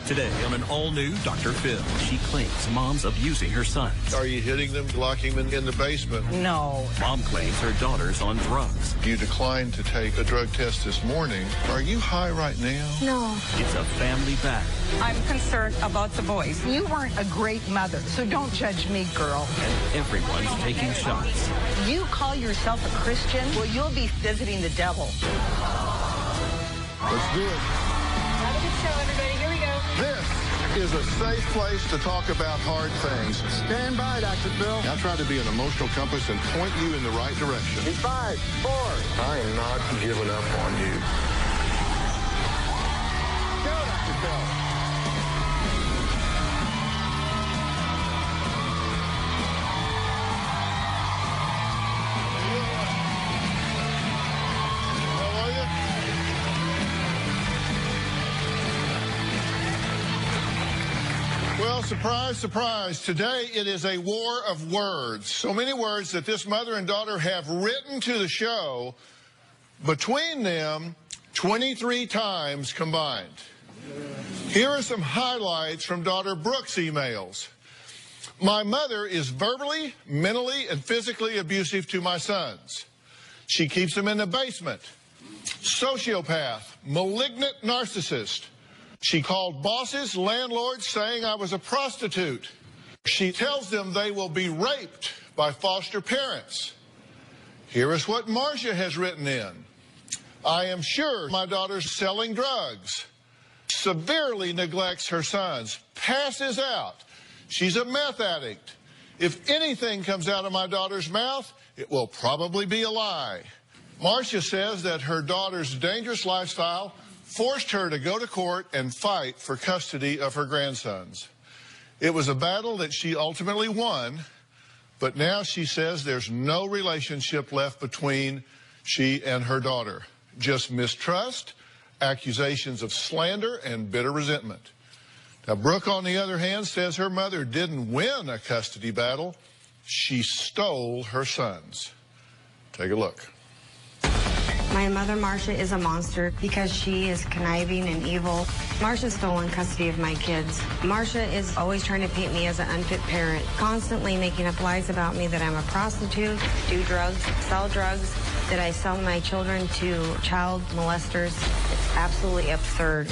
Today on an all-new Dr. Phil, she claims mom's abusing her sons. Are you hitting them, locking them in the basement? No. Mom claims her daughter's on drugs. You declined to take a drug test this morning. Are you high right now? No. It's a family battle. I'm concerned about the boys. You weren't a great mother, so don't judge me, girl. And everyone's taking shots. You call yourself a Christian? Well, you'll be visiting the devil. Let's do it. Have a good show, everybody. Here we go. This is a safe place to talk about hard things. Stand by, Dr. Phil. I'll try to be an emotional compass and point you in the right direction. In 5, 4. I am not giving up on you. Go, Dr. Phil. Well, surprise, surprise. Today it is a war of words. So many words that this mother and daughter have written to the show, between them, 23 times combined. Here are some highlights from daughter Brooke's emails. My mother is verbally, mentally, and physically abusive to my sons. She keeps them in the basement. Sociopath, malignant narcissist. She called bosses, landlords, saying I was a prostitute. She tells them they will be raped by foster parents. Here is what Marcia has written in. I am sure my daughter's selling drugs. Severely neglects her sons. Passes out. She's a meth addict. If anything comes out of my daughter's mouth, it will probably be a lie. Marcia says that her daughter's dangerous lifestyle forced her to go to court and fight for custody of her grandsons. It was a battle that she ultimately won, but now she says there's no relationship left between she and her daughter. Just mistrust, accusations of slander, and bitter resentment. Now, Brooke, on the other hand, says her mother didn't win a custody battle. She stole her sons. Take a look. My mother, Marcia, is a monster because she is conniving and evil. Marcia's stolen custody of my kids. Marcia is always trying to paint me as an unfit parent, constantly making up lies about me that I'm a prostitute, do drugs, sell drugs, that I sell my children to child molesters. It's absolutely absurd.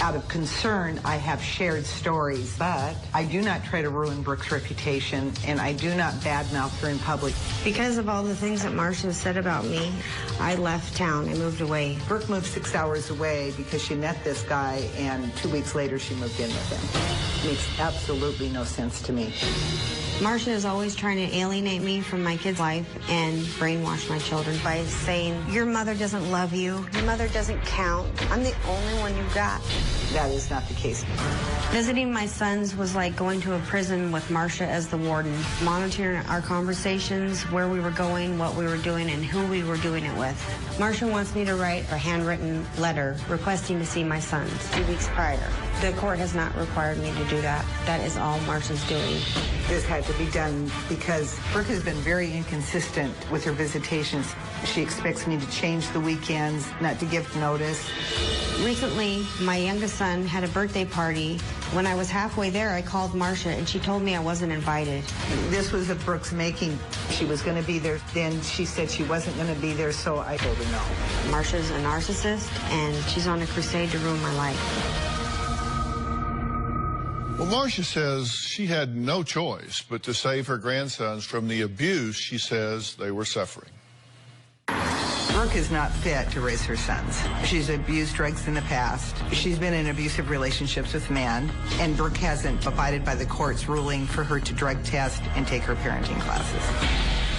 Out of concern, I have shared stories, but I do not try to ruin Brooke's reputation, and I do not badmouth her in public. Because of all the things that Marcia said about me, I left town. I moved away. Brooke moved 6 hours away because she met this guy, and 2 weeks later she moved in with him. Makes absolutely no sense to me. Marcia is always trying to alienate me from my kid's life and brainwash my children by saying, your mother doesn't love you, your mother doesn't count, I'm the only one you've got. That is not the case. Visiting my sons was like going to a prison with Marcia as the warden, monitoring our conversations, where we were going, what we were doing, and who we were doing it with. Marcia wants me to write a handwritten letter requesting to see my sons 2 weeks prior. The court has not required me to do that. That is all Marcia's doing. This had to be done because Brooke has been very inconsistent with her visitations. She expects me to change the weekends, not to give notice. Recently, my youngest son had a birthday party. When I was halfway there, I called Marcia, and she told me I wasn't invited. This was of Brooke's making. She was going to be there. Then she said she wasn't going to be there, so I told her no. Marcia's a narcissist, and she's on a crusade to ruin my life. Well, Marcia says she had no choice but to save her grandsons from the abuse she says they were suffering. Brooke is not fit to raise her sons. She's abused drugs in the past. She's been in abusive relationships with men, and Brooke hasn't abided by the court's ruling for her to drug test and take her parenting classes.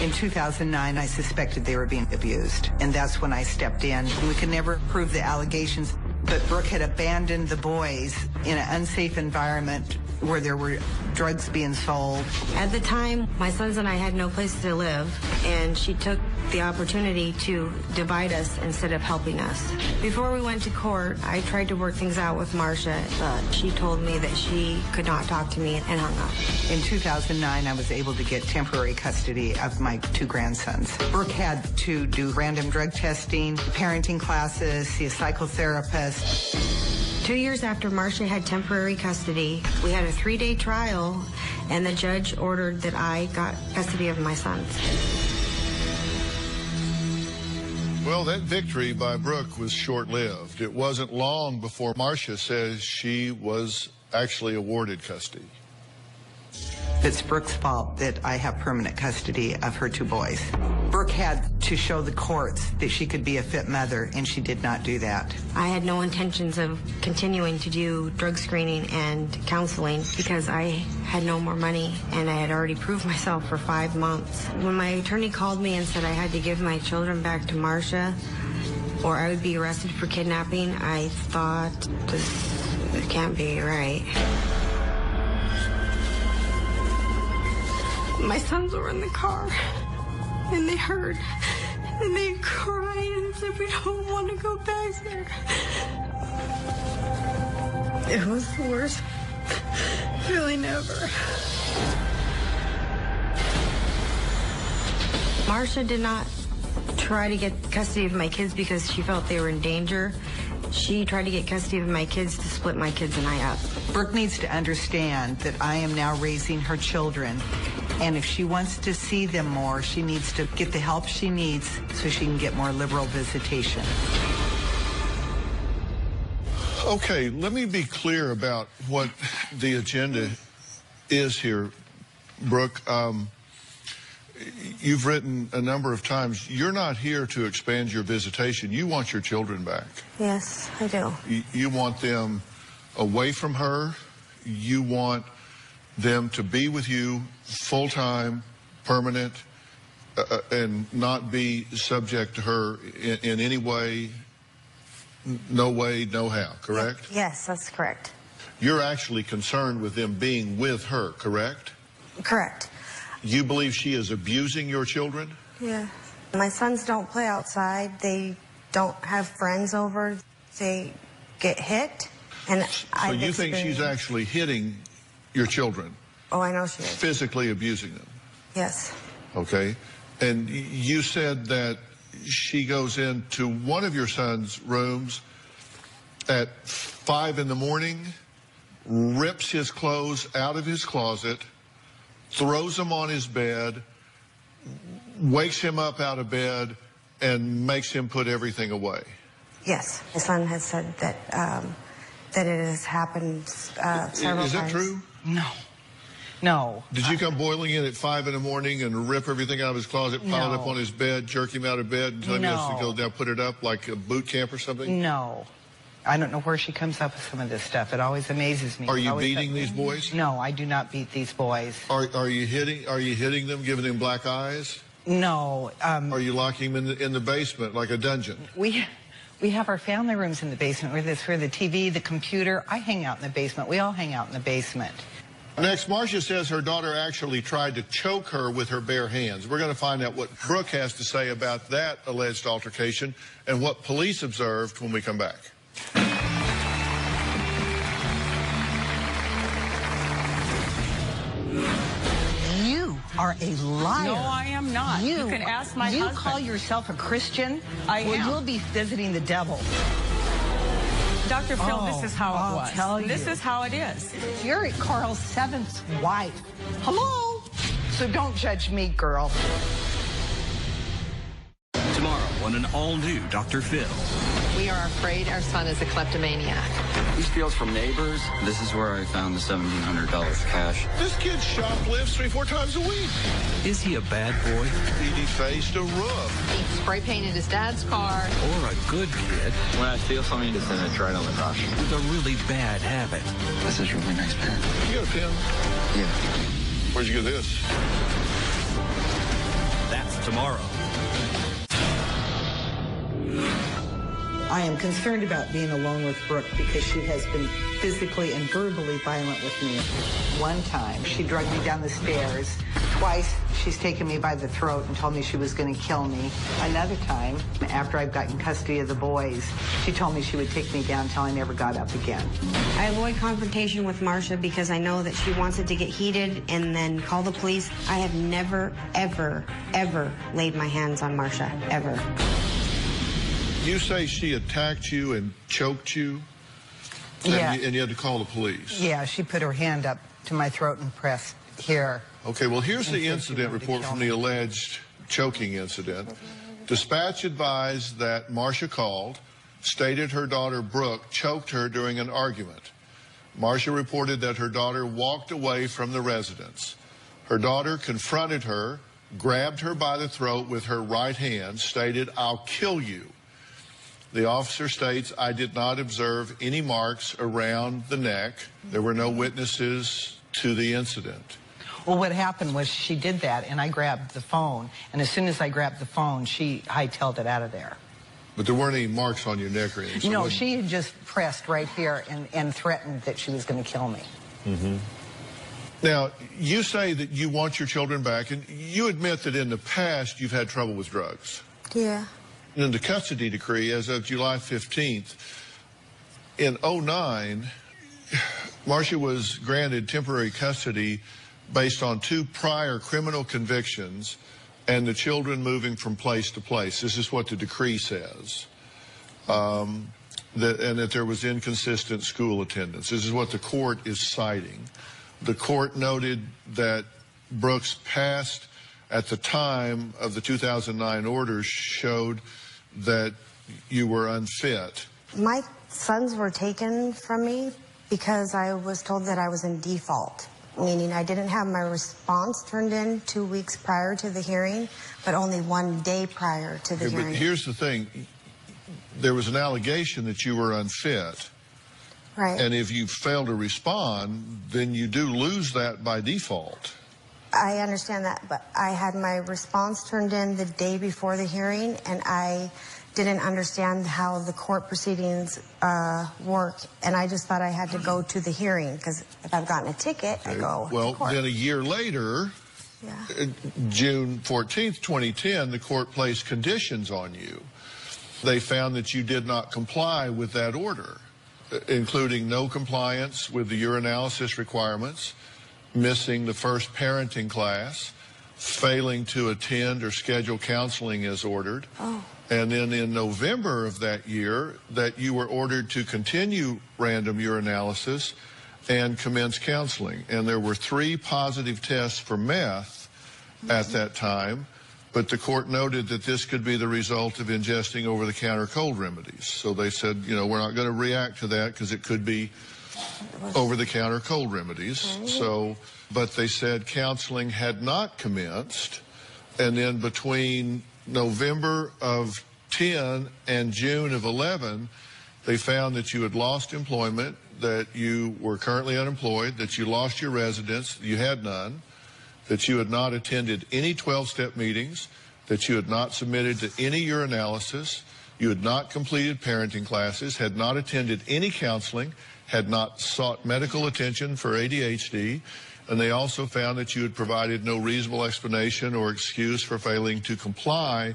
In 2009, I suspected they were being abused, and that's when I stepped in. We could never prove the allegations, but Brooke had abandoned the boys in an unsafe environment where there were drugs being sold. At the time, my sons and I had no place to live, and she took the opportunity to divide us instead of helping us. Before we went to court, I tried to work things out with Marcia, but she told me that she could not talk to me and hung up. In 2009, I was able to get temporary custody of my 2 grandsons. Brooke had to do random drug testing, parenting classes, see a psychotherapist. 2 years after Marcia had temporary custody, we had a 3-day trial, and the judge ordered that I got custody of my sons. Well, that victory by Brooke was short-lived. It wasn't long before Marcia says she was actually awarded custody. It's Brooke's fault that I have permanent custody of her 2 boys. Brooke had to show the courts that she could be a fit mother, and she did not do that. I had no intentions of continuing to do drug screening and counseling because I had no more money, and I had already proved myself for 5 months. When my attorney called me and said I had to give my children back to Marcia or I would be arrested for kidnapping, I thought, this can't be right. My sons were in the car, and they heard, and they cried and said, we don't want to go back there. It was the worst feeling ever. Marcia did not try to get custody of my kids because she felt they were in danger. She tried to get custody of my kids to split my kids and I up. Brooke needs to understand that I am now raising her children, and if she wants to see them more, she needs to get the help she needs so she can get more liberal visitation. Okay, let me be clear about what the agenda is here, Brooke. You've written a number of times, you're not here to expand your visitation. You want your children back. Yes, I do. You want them away from her. You want them to be with you full-time, permanent, and not be subject to her in any way, no how, correct? Yes, that's correct. You're actually concerned with them being with her, correct? Correct. You believe she is abusing your children? Yeah. My sons don't play outside. They don't have friends over. They get hit. And so you think she's actually hitting your children? Oh, I know she is. Physically abusing them? Yes. Okay. And you said that she goes into one of your son's rooms at 5 in the morning, rips his clothes out of his closet, throws them on his bed, wakes him up out of bed, and makes him put everything away. Yes. My son has said that that it has happened several times. Is that true? No. No. Did you come boiling in at 5 in the morning and rip everything out of his closet, pile it up on his bed, jerk him out of bed, and tell him he has to go down, put it up like a boot camp or something? No. I don't know where she comes up with some of this stuff. It always amazes me. Are you beating these boys? No, I do not beat these boys. Are you hitting them, giving them black eyes? No. Are you locking them in the basement like a dungeon? We have our family rooms in the basement where the TV, the computer. I hang out in the basement. We all hang out in the basement. Next, Marcia says her daughter actually tried to choke her with her bare hands. We're going to find out what Brooke has to say about that alleged altercation and what police observed when we come back. You are a liar. No, I am not. You can ask my husband. You call yourself a Christian? I am. Well, you'll be visiting the devil. Dr. Phil, this is how it was. I'll tell you. This is how it is. You're Carl's 7th wife. Hello? So don't judge me, girl. Tomorrow on an all-new Dr. Phil. We are afraid our son is a kleptomaniac. These steals from neighbors. This is where I found the $1,700 cash. This kid shoplifts 3-4 times a week. Is he a bad boy He defaced a roof. He spray painted his dad's car. or a good kid When I steal something, it's in a try on the rush. with a really bad habit? This is a really nice pen. You got a pen? Yeah. Where'd you get this? That's tomorrow. I am concerned about being alone with Brooke because she has been physically and verbally violent with me. One time, she dragged me down the stairs. Twice, she's taken me by the throat and told me she was going to kill me. Another time, after I've gotten custody of the boys, she told me she would take me down until I never got up again. I avoid confrontation with Marcia because I know that she wants it to get heated and then call the police. I have never, ever, ever laid my hands on Marcia, ever. You say she attacked you and choked you. Yeah. And you had to call the police. Yeah, she put her hand up to my throat and pressed here. Okay, well, here's the incident report from the alleged choking incident. Dispatch advised that Marcia called, stated her daughter Brooke choked her during an argument. Marcia reported that her daughter walked away from the residence. Her daughter confronted her, grabbed her by the throat with her right hand, stated, "I'll kill you." The officer states, "I did not observe any marks around the neck. There were no witnesses to the incident." Well, what happened was she did that, and I grabbed the phone. And as soon as I grabbed the phone, she hightailed it out of there. But there weren't any marks on your neck or anything? No, she had just pressed right here and threatened that she was going to kill me. Mm-hmm. Now, you say that you want your children back, and you admit that in the past you've had trouble with drugs. Yeah. In the custody decree, as of July 15th, in 2009, Marcia was granted temporary custody based on 2 prior criminal convictions and the children moving from place to place. This is what the decree says, and that there was inconsistent school attendance. This is what the court is citing. The court noted that Brooks' past at the time of the 2009 orders showed that you were unfit. My sons were taken from me because I was told that I was in default, meaning I didn't have my response turned in 2 weeks prior to the hearing, but only 1 day prior to the hearing. But here's the thing. There was an allegation that you were unfit. Right. And if you fail to respond, then you do lose that by default. I understand that, but I had my response turned in the day before the hearing, and I didn't understand how the court proceedings work, and I just thought I had to go to the hearing, because if I've gotten a ticket, I go to court. Then a year later, June 14th, 2010, the court placed conditions on you. They found that you did not comply with that order, including no compliance with the urinalysis requirements, missing the first parenting class, failing to attend or schedule counseling as ordered. Oh. And then in November of that year, that you were ordered to continue random urinalysis and commence counseling. And there were 3 positive tests for meth at that time, but the court noted that this could be the result of ingesting over-the-counter cold remedies. So they said, you know, we're not going to react to that because it could be over-the-counter cold remedies. So, but they said counseling had not commenced, and then between November of 10 and June of 11, they found that you had lost employment, that you were currently unemployed, that you lost your residence, you had none, that you had not attended any 12-step meetings, that you had not submitted to any urinalysis, you had not completed parenting classes, had not attended any counseling, had not sought medical attention for ADHD, and they also found that you had provided no reasonable explanation or excuse for failing to comply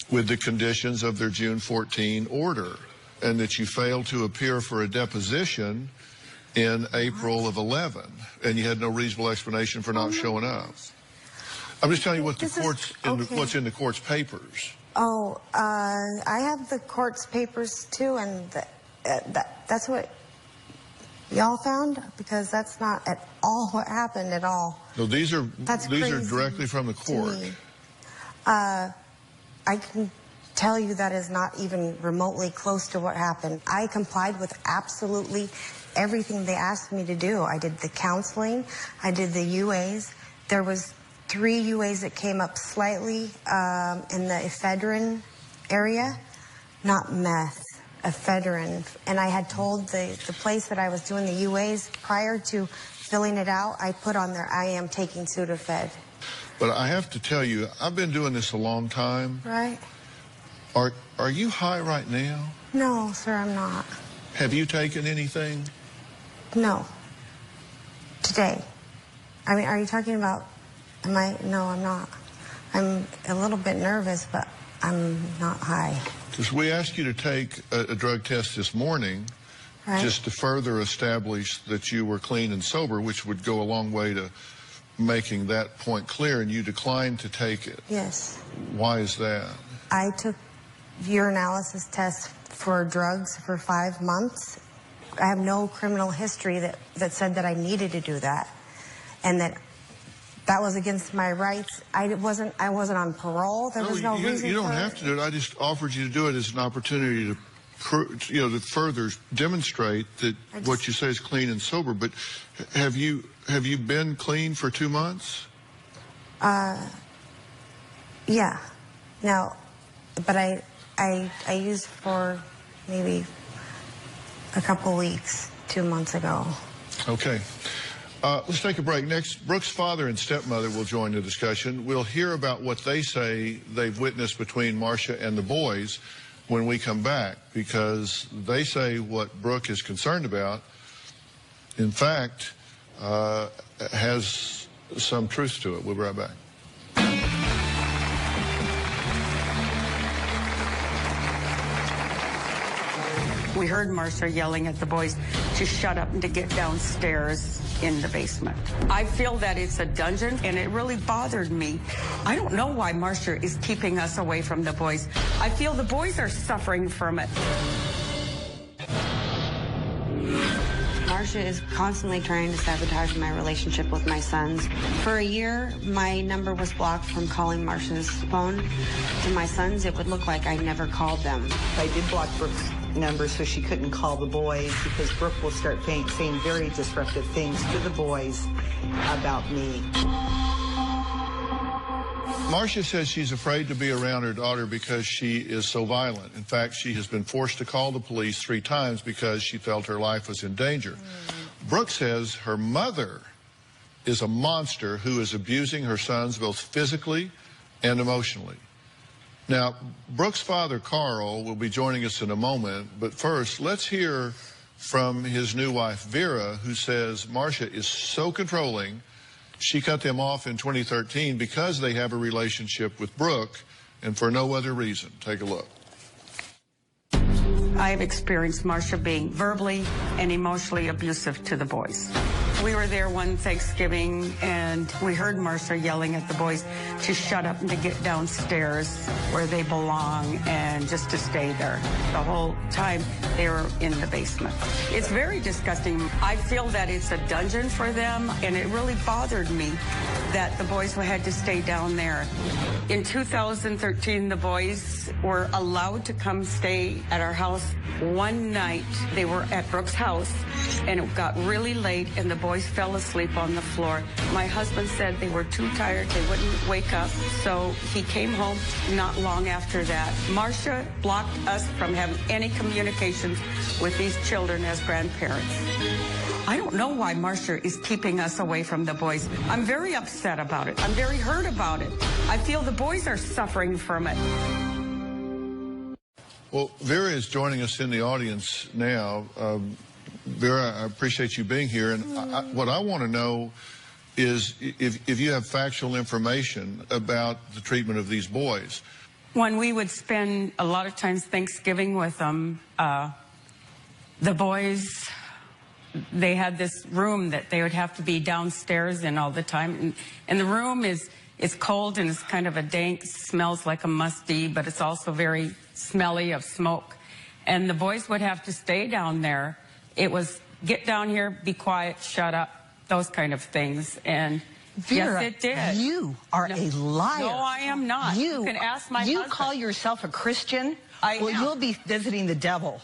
with the conditions of their June 14 order, and that you failed to appear for a deposition in April of 11, and you had no reasonable explanation for not showing up. I'm just telling you what the court's what's in the court's papers. Oh, I have the court's papers too, and that's what y'all found, because that's not at all what happened at all. No, these are crazy directly from the court. I can tell you that is not even remotely close to what happened. I complied with absolutely everything they asked me to do. I did the counseling, I did the UAs. There was 3 UAs that came up slightly in the ephedrine area, not meth, ephedrine. And I had told the place that I was doing the UAs prior to filling it out, I put on there, I am taking Sudafed. But I have to tell you, I've been doing this a long time. Right. Are you high right now? No, sir, I'm not. Have you taken anything? No. Today. I mean, are you talking about, no, I'm not. I'm a little bit nervous, but I'm not high. Because we asked you to take a drug test this morning, right, just to further establish that you were clean and sober, which would go a long way to making that point clear, and you declined to take it. Yes. Why is that? I took urinalysis tests for drugs for 5 months, I have no criminal history that said that I needed to do that, and that was against my rights. I wasn't on parole. There was no reason. You don't have to do it. I just offered you to do it as an opportunity to, to further demonstrate that what you say is clean and sober. But have you been clean for 2 months? Yeah. No, but I used for maybe a couple weeks 2 months ago. Okay. Let's take a break. Next, Brooke's father and stepmother will join the discussion. We'll hear about what they say they've witnessed between Marcia and the boys when we come back, because they say what Brooke is concerned about, in fact, has some truth to it. We'll be right back. We heard Marcia yelling at the boys to shut up and to get downstairs in the basement. I feel that it's a dungeon, and it really bothered me. I don't know why Marcia is keeping us away from the boys. I feel the boys are suffering from it. Marcia is constantly trying to sabotage my relationship with my sons. For a year, my number was blocked from calling Marcia's phone. To my sons, it would look like I never called them. I did block Brooke's number so she couldn't call the boys, because Brooke will start saying very disruptive things to the boys about me. Marcia says she's afraid to be around her daughter because she is so violent. In fact, she has been forced to call the police 3 times because she felt her life was in danger. Brooke says her mother is a monster who is abusing her sons both physically and emotionally. Now, Brooke's father, Carl, will be joining us in a moment, but first, let's hear from his new wife, Vera, who says Marcia is so controlling, she cut them off in 2013 because they have a relationship with Brooke, and for no other reason. Take a look. I have experienced Marcia being verbally and emotionally abusive to the boys. We were there one Thanksgiving, and we heard Marcia yelling at the boys to shut up and to get downstairs where they belong and just to stay there. The whole time they were in the basement. It's very disgusting. I feel that it's a dungeon for them, and it really bothered me that the boys had to stay down there. In 2013, the boys were allowed to come stay at our house. One night, they were at Brooke's house, and it got really late, and the boys fell asleep on the floor. My husband said they were too tired, they wouldn't wake up, so he came home not long after that. Marcia blocked us from having any communications with these children as grandparents. I don't know why Marcia is keeping us away from the boys. I'm very upset about it. I'm very hurt about it. I feel the boys are suffering from it. Well, Vera is joining us in the audience now. Vera, I appreciate you being here, and what I want to know is if you have factual information about the treatment of these boys. When we would spend a lot of times Thanksgiving with them, the boys, they had this room that they would have to be downstairs in all the time, and the room is cold and it's kind of a dank, smells like a musty, but it's also very smelly of smoke, and the boys would have to stay down there. It was get down here, be quiet, shut up, those kind of things. And Vera, yes, it did. You are a liar. No, I am not. You can ask my husband. You call yourself a Christian? Well, you'll be visiting the devil.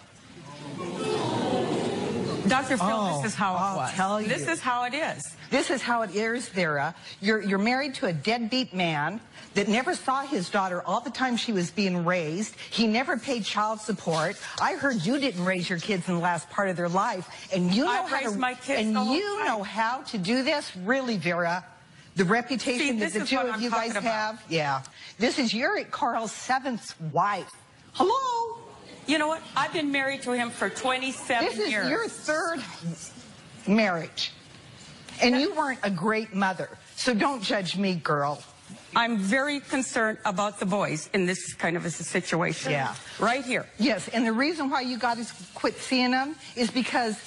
Dr. Phil, this is how it was. I'll tell you. This is how it is. This is how it is, Vera. You're married to a deadbeat man that never saw his daughter all the time she was being raised. He never paid child support. I heard you didn't raise your kids in the last part of their life, and you know how to. My kids and you know how to do this, really, Vera. The reputation that the two of you guys have. Yeah. This is you're Carl's 7th wife. Hello. You know what? I've been married to him for 27 years. This is your 3rd marriage. And you weren't a great mother. So don't judge me, girl. I'm very concerned about the boys in this kind of a situation. Yeah. Right here. Yes, and the reason why you got to quit seeing them is because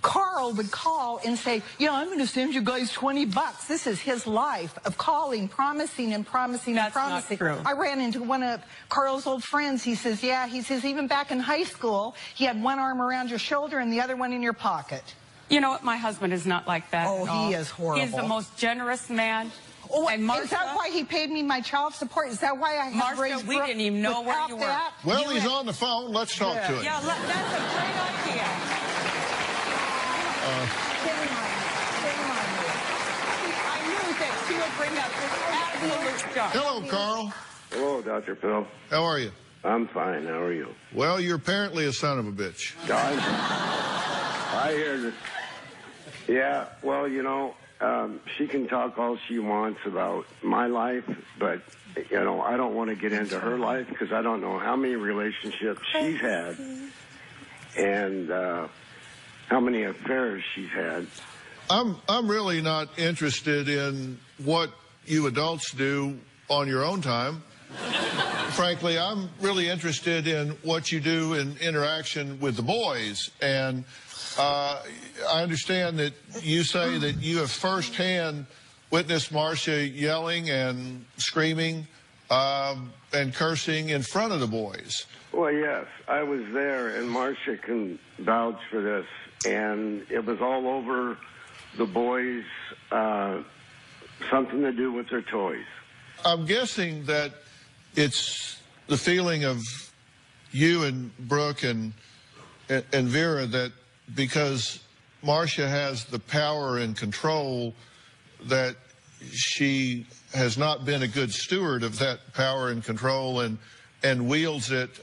Carl would call and say, yeah, I'm going to send you guys $20. This is his life of calling, promising and promising and promising. That's not true. I ran into one of Carl's old friends. He says, yeah, he says, even back in high school, he had one arm around your shoulder and the other one in your pocket. You know what? My husband is not like that. Oh, at all. he is horrible. He's the most generous man. Oh, and Marsha, is that why he paid me my child support? Is that why I have raised Marsha, we didn't even know where you were. That? Well, he's on the phone. Let's talk to him. Yeah, that's a great idea. I knew that she would bring up this absolute junk. Hello, Carl. Hello, Dr. Phil. How are you? I'm fine. How are you? Well, you're apparently a son of a bitch. I hear this. Yeah, well, you know, she can talk all she wants about my life, but, you know, I don't want to get into her life because I don't know how many relationships she's had and how many affairs she's had. I'm really not interested in what you adults do on your own time. Frankly, I'm really interested in what you do in interaction with the boys. And I understand that you say that you have firsthand witnessed Marsha yelling and screaming and cursing in front of the boys. Well, yes, I was there, and Marsha can vouch for this. And it was all over the boys, something to do with their toys. I'm guessing that it's the feeling of you and Brooke and Vera that because Marsha has the power and control, that she has not been a good steward of that power and control and wields it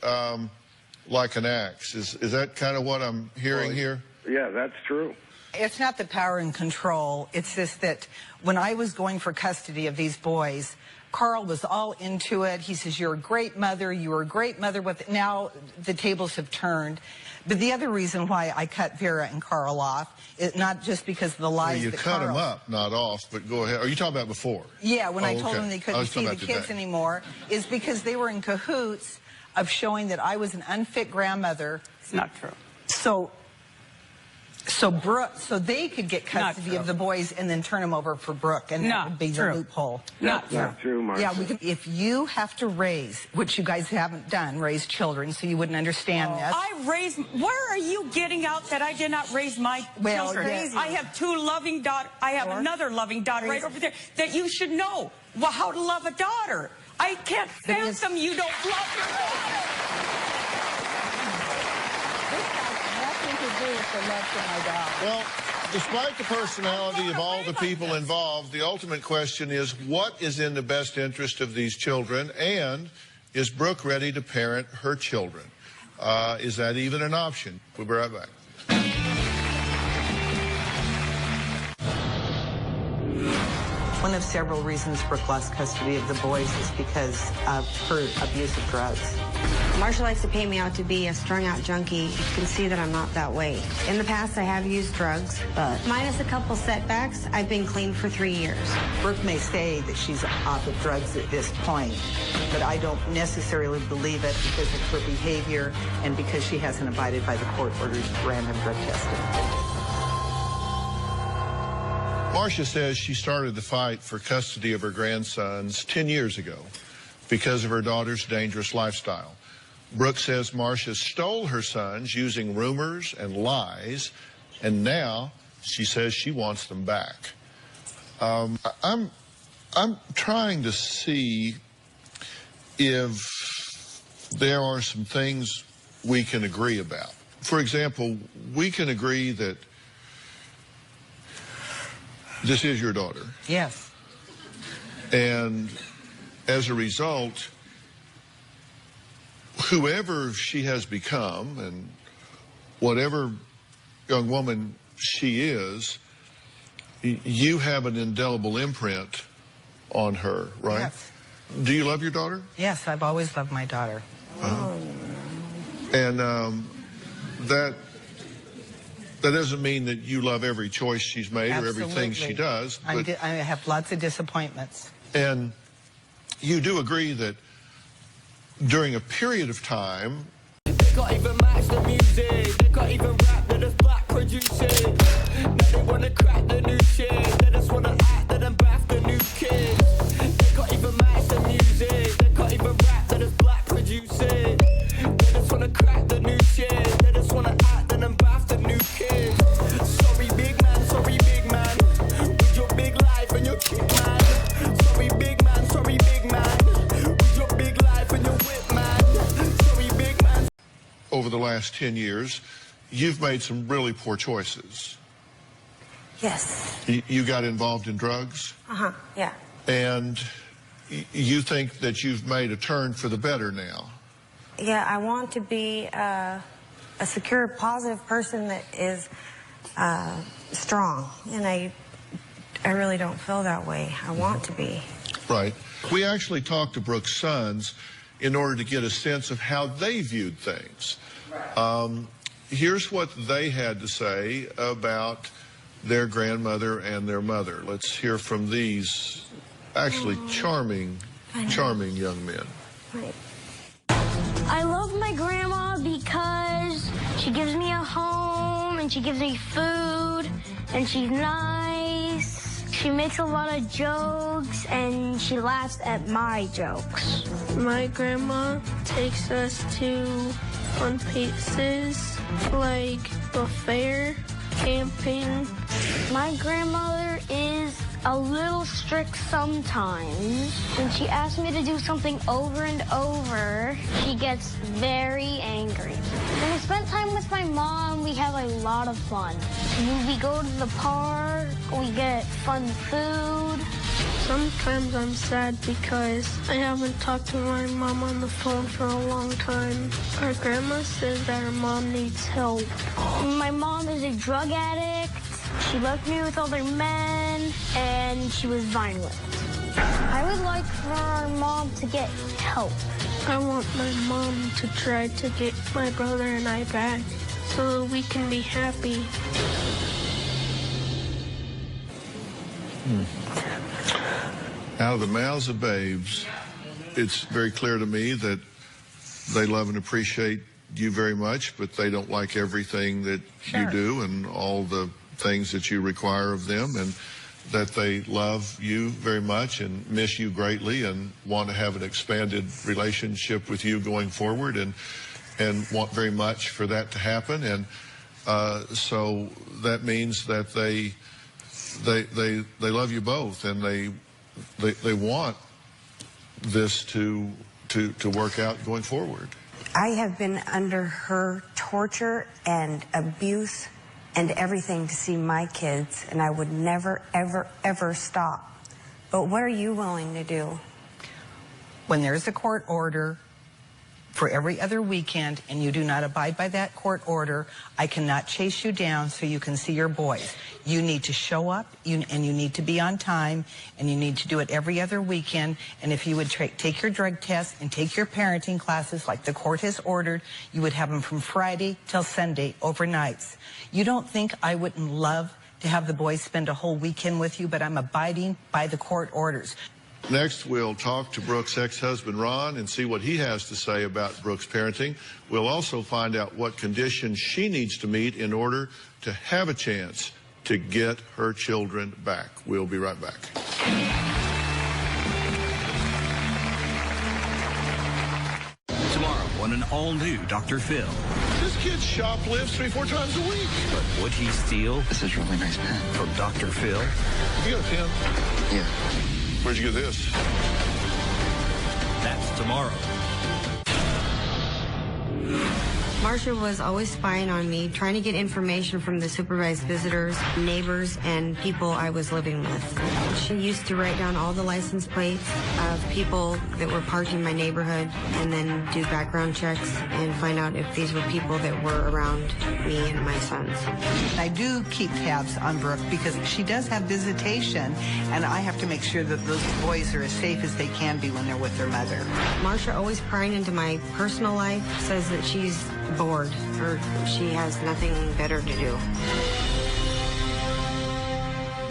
like an axe. Is that kind of what I'm hearing here? Yeah, that's true. It's not the power and control. It's just that when I was going for custody of these boys, Carl was all into it. He says, you're a great mother. You were a great mother. Now the tables have turned. But the other reason why I cut Vera and Carl off is not just because of the lies well, you that cut Carl... them up, not off, but go ahead. Are you talking about before? Yeah, when I okay. told them they couldn't see the kids anymore, is because they were in cahoots of showing that I was an unfit grandmother. It's not true. So they could get custody of the boys and then turn them over for Brooke, and that would be the loophole. Not true, Marsha. Yeah, if you have to raise, which you guys haven't done, raise children, so you wouldn't understand this. Where are you getting out that I did not raise my children? Yes. I have two loving daughters. I have another loving daughter right over there that you should know how to love a daughter. I can't fathom you don't love your daughter. Well, despite the personality of all the people involved, the ultimate question is what is in the best interest of these children, and is Brooke ready to parent her children? Is that even an option? We'll be right back. One of several reasons Brooke lost custody of the boys is because of her abuse of drugs. Marsha likes to paint me out to be a strung-out junkie. You can see that I'm not that way. In the past, I have used drugs, but minus a couple setbacks, I've been clean for 3 years. Brooke may say that she's off of drugs at this point, but I don't necessarily believe it because of her behavior and because she hasn't abided by the court orders for random drug testing. Marsha says she started the fight for custody of her grandsons 10 years ago because of her daughter's dangerous lifestyle. Brooke says Marsha stole her sons using rumors and lies, and now she says she wants them back. I'm trying to see if there are some things we can agree about. For example, we can agree that this is your daughter. Yes. And as a result, whoever she has become and whatever young woman she is, you have an indelible imprint on her, right? Yes. Do you love your daughter? Yes, I've always loved my daughter. And that doesn't mean that you love every choice she's made or everything she does. But I have lots of disappointments. And you do agree that during a period of time... They can't even match the music, they can't even rap, they're just black produce it. Now they wanna crack the new shit. They just wanna act that I'm back the new kids. They can't even match the music. They can't even rap that it's black produce it. They just wanna crack the new shit. They just wanna act that I'm back the new kids. Sorry big man, sorry big man. With your big life and your chick man. Sorry big man, sorry big man. With your big life and your whip man. Sorry big man. Over the last 10 years, you've made some really poor choices. Yes. You got involved in drugs? Uh-huh, yeah. And you think that you've made a turn for the better now? Yeah, I want to be a secure, positive person that is strong. And I really don't feel that way. I want to be. Right. We actually talked to Brooke's sons in order to get a sense of how they viewed things. Here's what they had to say about their grandmother and their mother. Let's hear from these actually charming young men. Right. I love my grandma because she gives me a home and she gives me food and she's nice. She makes a lot of jokes and she laughs at my jokes. My grandma takes us to fun places like the fair, camping. My grandmother is a little strict sometimes. When she asks me to do something over and over, she gets very angry. When we spend time with my mom, we have a lot of fun. When we go to the park, we get fun food. Sometimes I'm sad because I haven't talked to my mom on the phone for a long time. Our grandma says that her mom needs help. My mom is a drug addict. She left me with other men, and she was violent. I would like for our mom to get help. I want my mom to try to get my brother and I back so that we can be happy. Out of the mouths of babes, it's very clear to me that they love and appreciate you very much, but they don't like everything that you do and all the things that you require of them, and that they love you very much and miss you greatly and want to have an expanded relationship with you going forward, and want very much for that to happen. And so that means that they love you both, and they want this to work out going forward. I have been under her torture and abuse and everything to see my kids, and I would never, ever, ever stop. But what are you willing to do? When there's a court order for every other weekend and you do not abide by that court order, I cannot chase you down so you can see your boys. You need to show up, and you need to be on time, and you need to do it every other weekend. And if you would take your drug test and take your parenting classes like the court has ordered, you would have them from Friday till Sunday, overnights. You don't think I wouldn't love to have the boys spend a whole weekend with you, but I'm abiding by the court orders. Next, we'll talk to Brooke's ex-husband, Ron, and see what he has to say about Brooke's parenting. We'll also find out what conditions she needs to meet in order to have a chance to get her children back. We'll be right back. Tomorrow on an all-new Dr. Phil. This kid shoplifts 3-4 times a week. But would he steal? This is a really nice pen. From Dr. Phil? You got a pen? Yeah. Where'd you get this? That's tomorrow. Marcia was always spying on me, trying to get information from the supervised visitors, neighbors, and people I was living with. She used to write down all the license plates of people that were parked in my neighborhood and then do background checks and find out if these were people that were around me and my sons. I do keep tabs on Brooke because she does have visitation, and I have to make sure that those boys are as safe as they can be when they're with their mother. Marcia always prying into my personal life, says that she's bored or she has nothing better to do.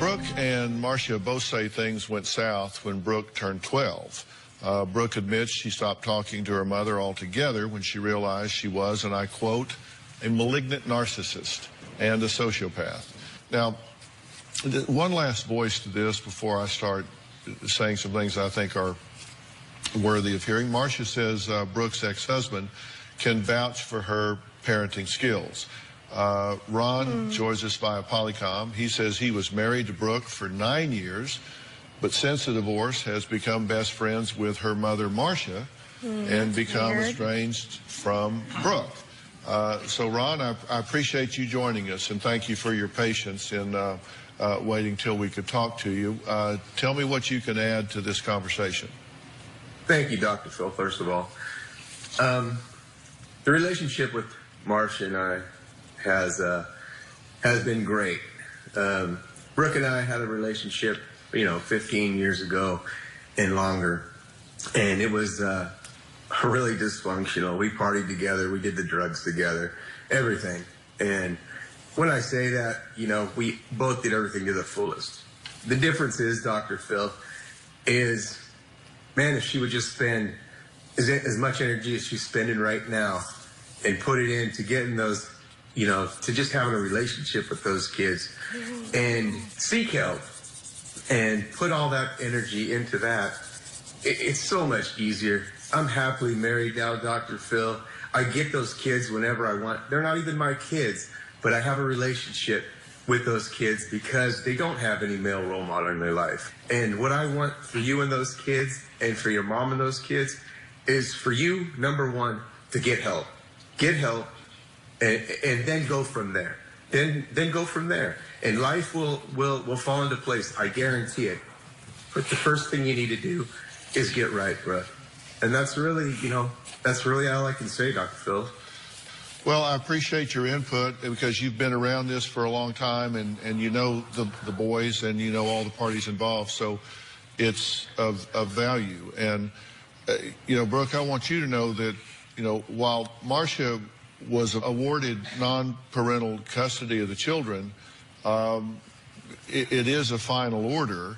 Brooke and Marcia both say things went south when Brooke turned 12. Brooke admits she stopped talking to her mother altogether when she realized she was, and I quote, a malignant narcissist. and a sociopath. Now, one last voice to this before I start saying some things I think are worthy of hearing. Marcia says Brooke's ex-husband can vouch for her parenting skills. Ron joins us via Polycom. He says he was married to Brooke for 9 years, but since the divorce has become best friends with her mother, Marcia, and become estranged from Brooke. So, Ron, I appreciate you joining us, and thank you for your patience in waiting till we could talk to you. Tell me what you can add to this conversation. Thank you, Dr. Phil, first of all. The relationship with Marcia and I has been great. Brooke and I had a relationship, 15 years ago and longer, and it was really dysfunctional. We partied together, we did the drugs together, everything. And when I say that, we both did everything to the fullest. The difference is, Dr. Phil, is, man, if she would just spend as much energy as she's spending right now and put it into getting those, to just having a relationship with those kids and seek help and put all that energy into that, it's so much easier. I'm happily married now, Dr. Phil. I get those kids whenever I want. They're not even my kids, but I have a relationship with those kids because they don't have any male role model in their life. And what I want for you and those kids and for your mom and those kids is for you, number one, to get help. Get help and then go from there. Then go from there. And life will fall into place. I guarantee it. But the first thing you need to do is get right, bro. And that's really, that's really all I can say, Dr. Phil. Well, I appreciate your input because you've been around this for a long time and you know the boys and you know all the parties involved. So it's of value. And, Brooke, I want you to know that, while Marcia was awarded non-parental custody of the children, it is a final order.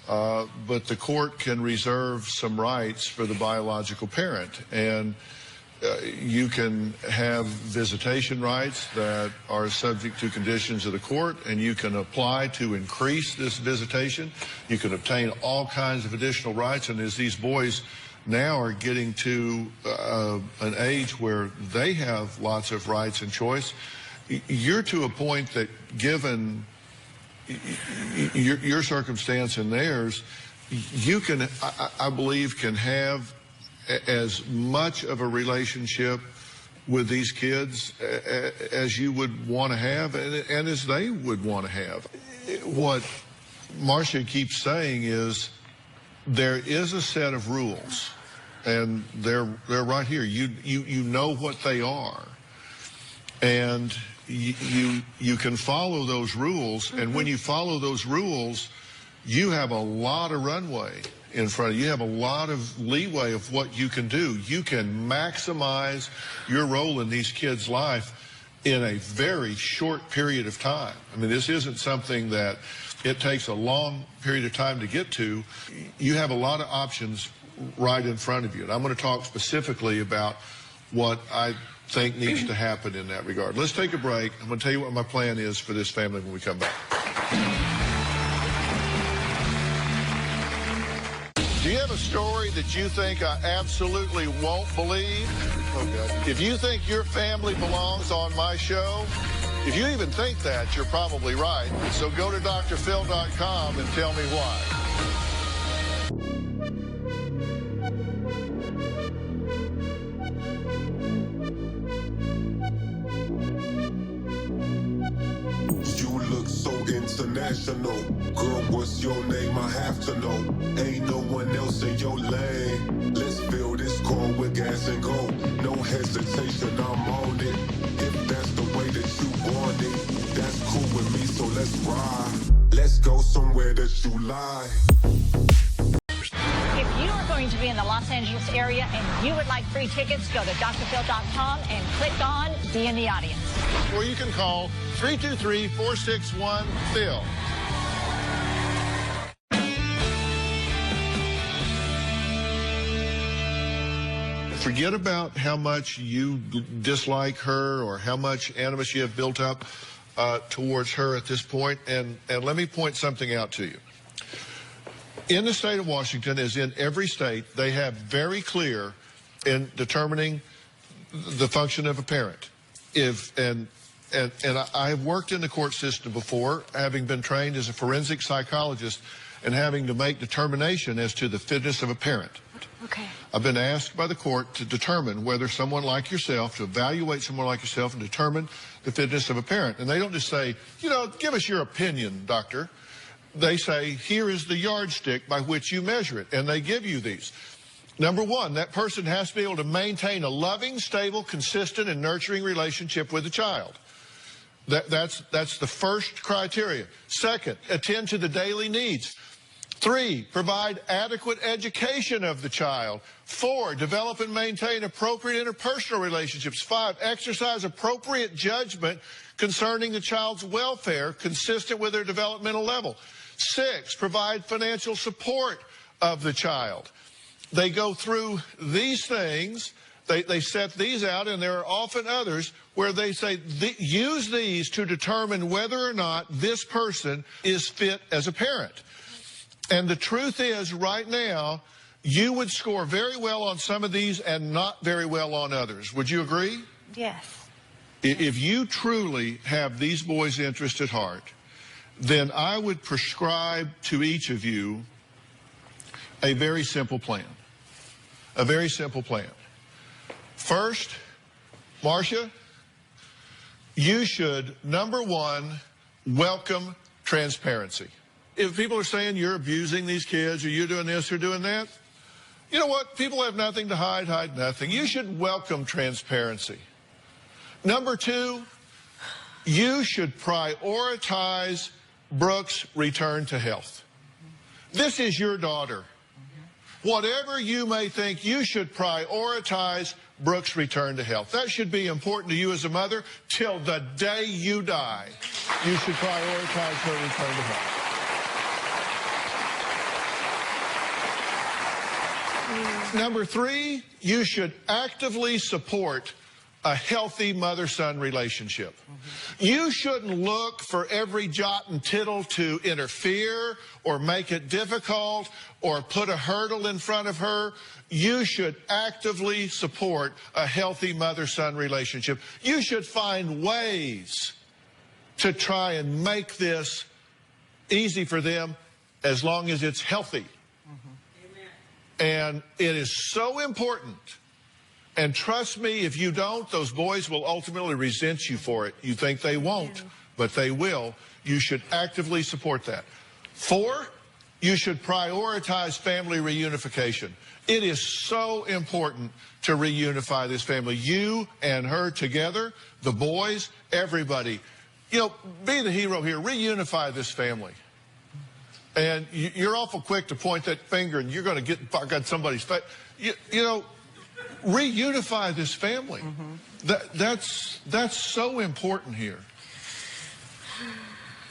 But the court can reserve some rights for the biological parent. And you can have visitation rights that are subject to conditions of the court, and you can apply to increase this visitation. You can obtain all kinds of additional rights. And as these boys now are getting to an age where they have lots of rights and choice, you're to a point that, given your circumstance and theirs, you can, I believe, can have as much of a relationship with these kids as you would want to have and as they would want to have. What Marcia keeps saying is there is a set of rules, and they're right here. You know what they are, and you can follow those rules, and when you follow those rules, you have a lot of runway in front of you. You have a lot of leeway of what you can do. You can maximize your role in these kids' life in a very short period of time. I mean, this isn't something that it takes a long period of time to get to. You have a lot of options right in front of you. And I'm going to talk specifically about what I think needs to happen in that regard. Let's take a break. I'm going to tell you what my plan is for this family when we come back. Do you have a story that you think I absolutely won't believe? Okay. If you think your family belongs on my show, if you even think that, you're probably right. So go to drphil.com and tell me why. International. Girl, what's your name? I have to know. Ain't no one else in your lane. Let's fill this car with gas and go. No hesitation, I'm on it. If that's the way that you want it, that's cool with me, so let's ride. Let's go somewhere that you lie. If you are going to be in the Los Angeles area and you would like free tickets, go to drphil.com and click on Be in the Audience. Or you can call 323-461-PHIL. Forget about how much you dislike her or how much animus you have built up. towards her at this point, and let me point something out to you. In the state of Washington, as in every state, they have very clear in determining the function of a parent. And I have worked in the court system before, having been trained as a forensic psychologist and having to make determination as to the fitness of a parent. Okay. I've been asked by the court to determine whether someone like yourself, to evaluate someone like yourself and determine the fitness of a parent. And they don't just say, you know, give us your opinion, doctor. They say, here is the yardstick by which you measure it. And they give you these. Number one, that person has to be able to maintain a loving, stable, consistent, and nurturing relationship with the child. That's the first criteria. Second, attend to the daily needs. 3, provide adequate education of the child. 4, develop and maintain appropriate interpersonal relationships. 5, exercise appropriate judgment concerning the child's welfare consistent with their developmental level. 6, provide financial support of the child. They go through these things. They set these out, and there are often others where they say, use these to determine whether or not this person is fit as a parent. And the truth is, right now, you would score very well on some of these and not very well on others. Would you agree? Yes. If you truly have these boys' interests at heart, then I would prescribe to each of you a very simple plan. A very simple plan. First, Marcia, you should, number one, welcome transparency. If people are saying you're abusing these kids, or you're doing this or doing that, you know what? People have nothing to hide nothing. You should welcome transparency. Number two, you should prioritize Brooke's return to health. This is your daughter. Whatever you may think, you should prioritize Brooke's return to health. That should be important to you as a mother till the day you die. You should prioritize her return to health. Number 3, you should actively support a healthy mother-son relationship. You shouldn't look for every jot and tittle to interfere or make it difficult or put a hurdle in front of her. You should actively support a healthy mother-son relationship. You should find ways to try and make this easy for them as long as it's healthy. And it is so important. And trust me, if you don't, those boys will ultimately resent you for it. You think they won't, but they will. You should actively support that. 4, you should prioritize family reunification. It is so important to reunify this family. You and her together, the boys, everybody. You know, be the hero here. Reunify this family. And you're awful quick to point that finger, and you're going to get on somebody's face. You know, reunify this family. That's so important here.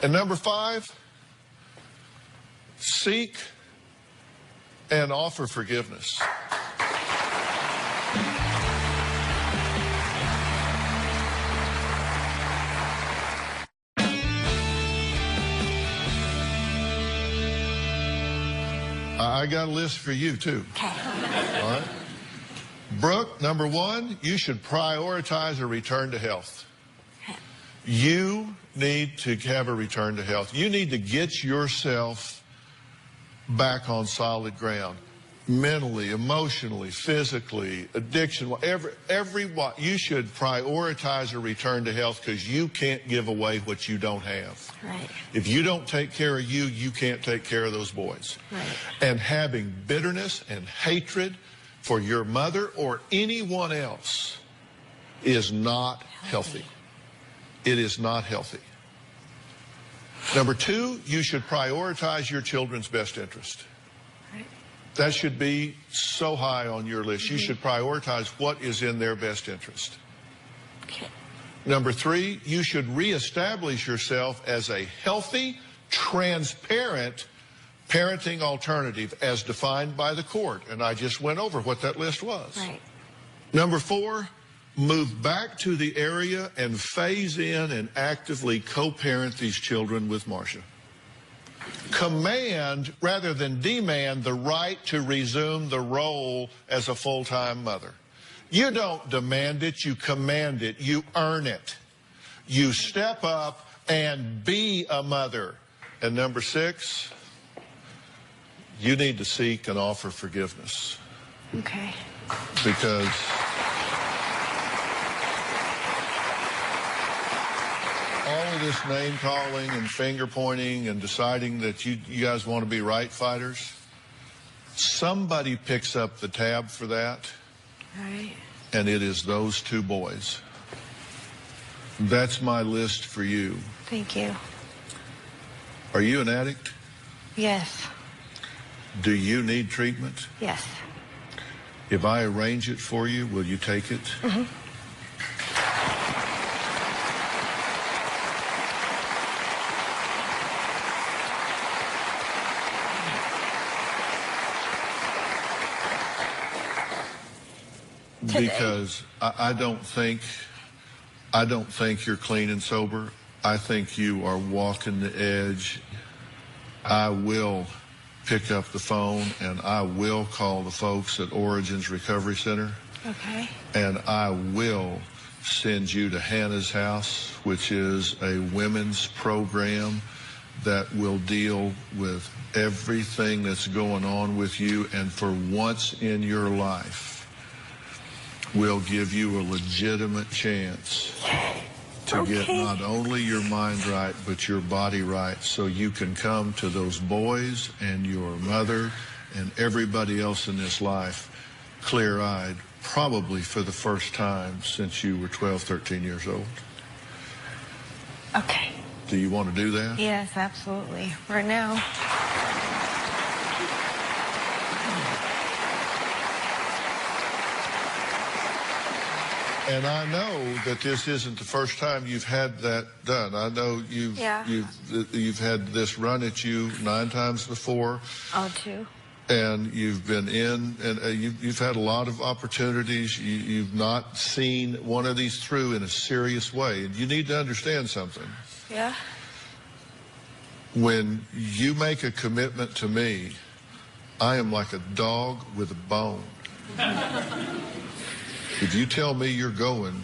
And number 5, seek and offer forgiveness. I got a list for you, too. Okay. All right? Brooke, number 1, you should prioritize a return to health. You need to have a return to health. You need to get yourself back on solid ground. Mentally, emotionally, physically, addiction, you should prioritize a return to health because you can't give away what you don't have. Right. If you don't take care of you, you can't take care of those boys. Right. And having bitterness and hatred for your mother or anyone else is not healthy. It is not healthy. Number 2, you should prioritize your children's best interest. That should be so high on your list. You should prioritize what is in their best interest. Okay. Number 3, you should reestablish yourself as a healthy, transparent parenting alternative as defined by the court. And I just went over what that list was. Right. Number 4, move back to the area and phase in and actively co-parent these children with Marcia. Command, rather than demand, the right to resume the role as a full-time mother. You don't demand it, you command it, you earn it. You step up and be a mother. And number 6, you need to seek and offer forgiveness. Okay. Because all of this name calling and finger pointing and deciding that you guys want to be right fighters, somebody picks up the tab for that, Right. and it is those 2 boys. That's my list for you. Thank you. Are you an addict? Yes. Do you need treatment? Yes. If I arrange it for you, will you take it? Mm-hmm. Because I don't think you're clean and sober. I think you are walking the edge. I will pick up the phone and I will call the folks at Origins Recovery Center. Okay. And I will send you to Hannah's House, which is a women's program that will deal with everything that's going on with you, and for once in your life will give you a legitimate chance to get not only your mind right, but your body right, so you can come to those boys and your mother and everybody else in this life clear-eyed, probably for the first time since you were 12, 13 years old. Okay. Do you want to do that? Yes, absolutely. Right now. And I know that this isn't the first time you've had that done. I know you've had this run at you 9 times before. Oh, 2. And you've been in, and you've had a lot of opportunities. You've not seen one of these through in a serious way. And you need to understand something. Yeah. When you make a commitment to me, I am like a dog with a bone. If you tell me you're going,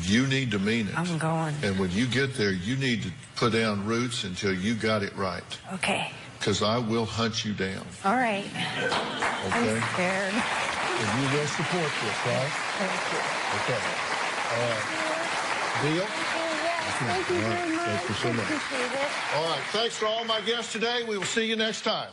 you need to mean it. I'm going. And when you get there, you need to put down roots until you got it right. Okay. Because I will hunt you down. All right. Okay? I'm scared. And you will support this, right? Thank you. Okay. All right. Deal? Thank you very much. Thank you so much. Appreciate it. All right. Thanks for all my guests today. We will see you next time.